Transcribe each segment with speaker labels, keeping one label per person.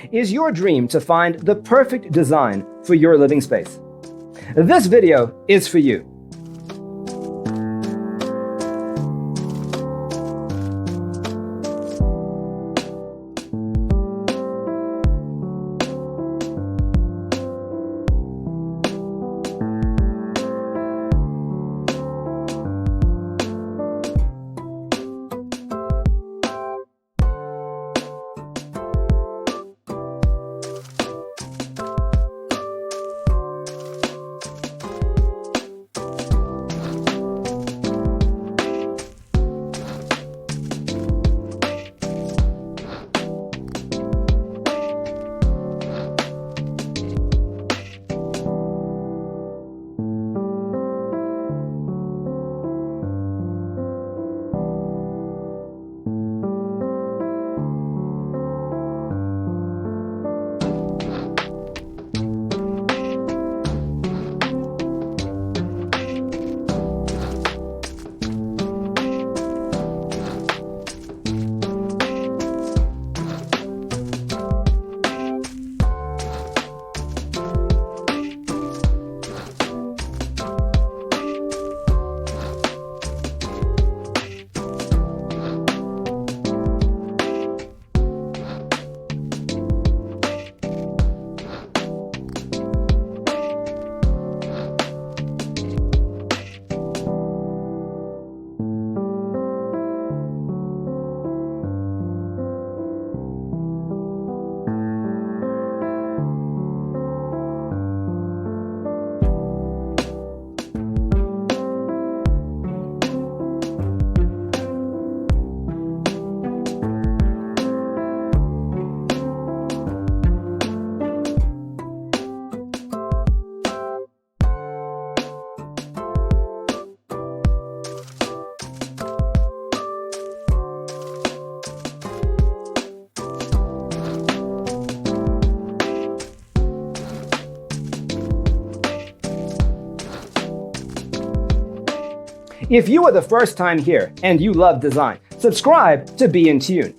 Speaker 1: Is your dream to find the perfect design for your living space? This video is for you. If you are the first time here and you love design, subscribe to Be in Tune.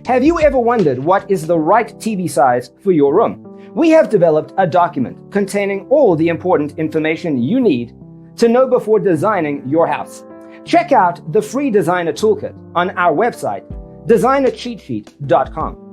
Speaker 1: Have you ever wondered what is the right TV size for your room? We have developed a document containing all the important information you need to know before designing your house. Check out the free designer toolkit on our website, designercheatsheet.com.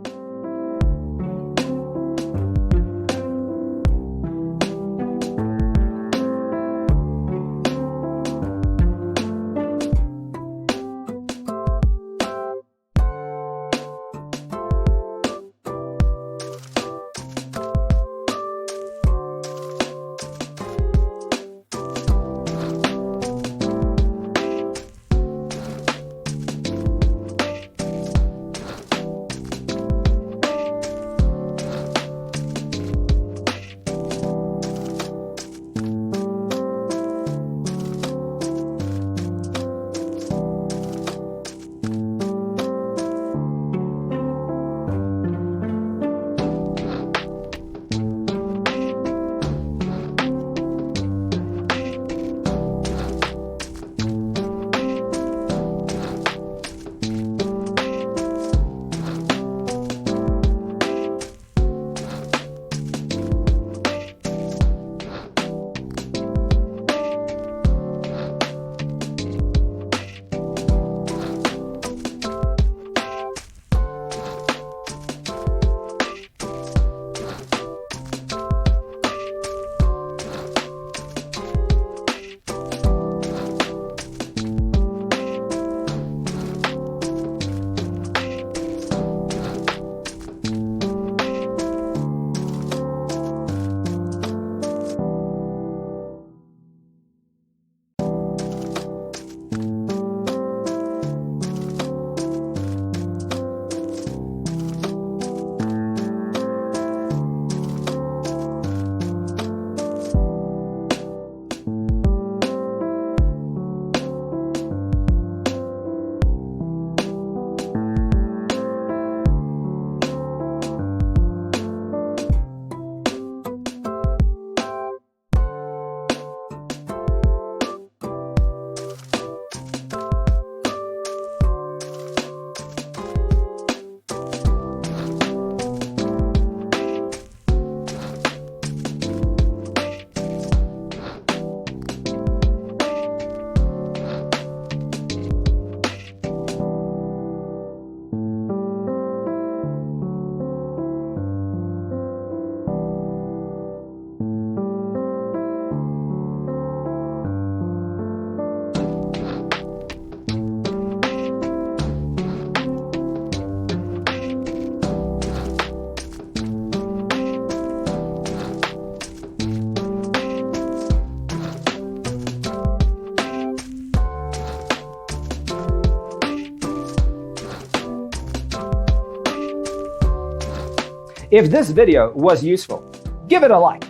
Speaker 1: If this video was useful, give it a like.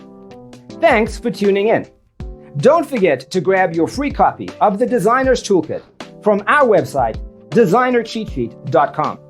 Speaker 1: Thanks for tuning in. Don't forget to grab your free copy of the Designer's Toolkit from our website, designercheatsheet.com.